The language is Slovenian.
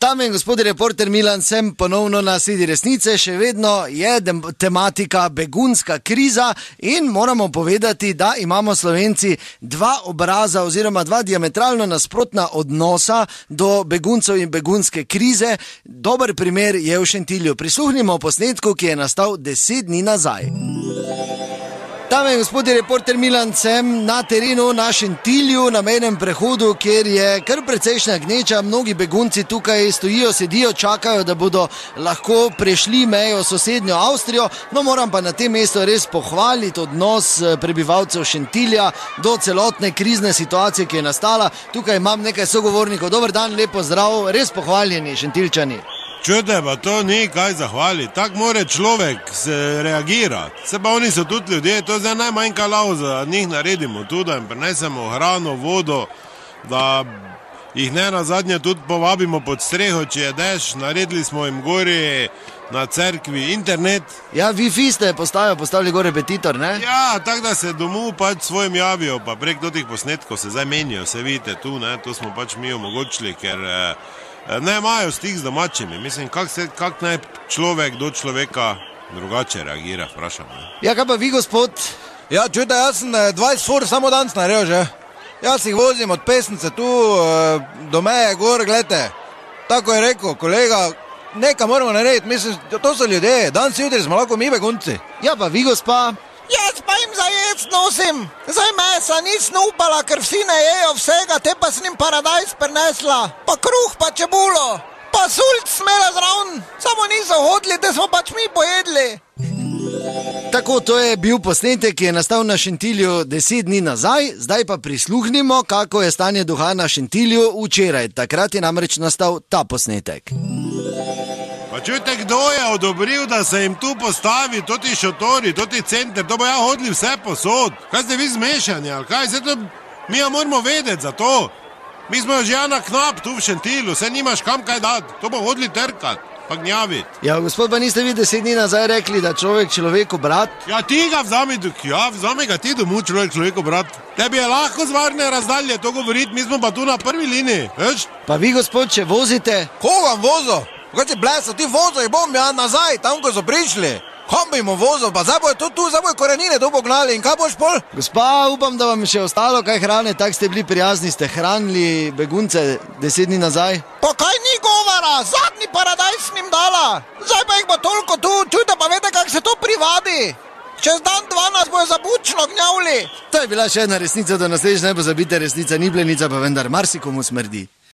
Dame in gospodje, reporter Milan, sem ponovno na Sedi resnice, še vedno je tematika begunska kriza in moramo povedati, da imamo Slovenci dva obraza oziroma dva diametralno nasprotna odnosa do beguncev in begunske krize. Dober primer je v Šentilju. Prisluhnimo posnetku, ki je nastal 10 dni nazaj. Dame in gospodje, reporter Milan, sem na terenu na Šentilju, na mejnem prehodu, kjer je kar precejšnja gneča. Mnogi begunci tukaj stojijo, sedijo, čakajo, da bodo lahko prešli mejo sosednjo Avstrijo. No, moram pa na tem mestu res pohvaliti odnos prebivalcev Šentilja do celotne krizne situacije, ki je nastala. Tukaj imam nekaj sogovornikov. Dober dan, lepo zdrav, res pohvaljeni Šentilčani. Čujte, pa to ni kaj zahvaliti, tako mora človek se reagirati. Se pa oni so tudi ljudje, to je zdaj najmanjka lauza, da njih naredimo tudi, da jim prinesemo hrano, vodo, da jih ne nazadnje tudi povabimo pod streho, če je dež, naredili smo jim gori na cerkvi internet. Ja, Wi-Fi ste postavili gor repetitor, ne? Ja, tako da se domov pač svojim javijo, pa prek totih posnetkov se zdaj menijo, se vidite tu, ne, to smo pač mi omogočili, ker ne imajo stik z domačimi. Mislim, kak naj človek do človeka drugače reagira, vprašam. Ja, kaj pa vi, gospod? Ja, čujte, jaz sem 20 fur samo danes naredil že. Jaz jih vozim od Pesnice tu do meje gor, gledajte. Tako je rekel kolega, nekaj moramo narediti, mislim, to so ljudje, danes jutri smo lahko mi begunci. Ja, pa vi, gospa? Jaz pa jim za jec nosim, zdaj mesa nisem upala, ker vsi ne jejo vsega, te pa s njim paradajz prinesla, pa kruh, pa čebulo, pa sulc smela zraven, samo niso hodili, da smo pač mi pojedli. Tako, to je bil posnetek, ki je nastal na Šentilju 10 dni nazaj, zdaj pa prisluhnimo, kako je stanje duha na Šentilju včeraj. Takrat je namreč nastal ta posnetek. Pa čujte, kdo je odobril, da se jim tu postavi toti šotori, toti center, to bo ja hodili vse posod. Kaj ste vi zmešani, ali kaj? Se to mi ja moramo vedeti za to. Mi smo že na knap tu v Šentilju, se nimaš kam kaj dati, to bo hodili trkati, pa gnjaviti. Ja, gospod, pa niste vi 10 dni nazaj rekli, da človek človeku brat? Ja, ti ga vzami ga ti domov človeku brat. Tebi je lahko z varne razdalje to govoriti, mi smo pa tu na prvi liniji, veš? Pa vi, gospod, če vozite? Koga vozo? Kaj ti bleso, ti vozo jih bom ja nazaj, tam ko so prišli. Kam bi jim vozo, pa zdaj bojo tu, zdaj bojo korenine tu pognali in kaj boš pol? Gospa, upam, da vam še ostalo kaj hrane, tak ste bili prijazni, ste hranili begunce 10 dni nazaj. Pa kaj ni govora, zadnji paradajz s njim dala, zdaj pa jih bo toliko tu, čujte pa vete, kak se to privadi. Čez dan 12 bojo za bučno gnjavili. To je bila še ena resnica, do naslednjič ne pozabite, resnica ni plenica, pa vendar marsikomu smrdi.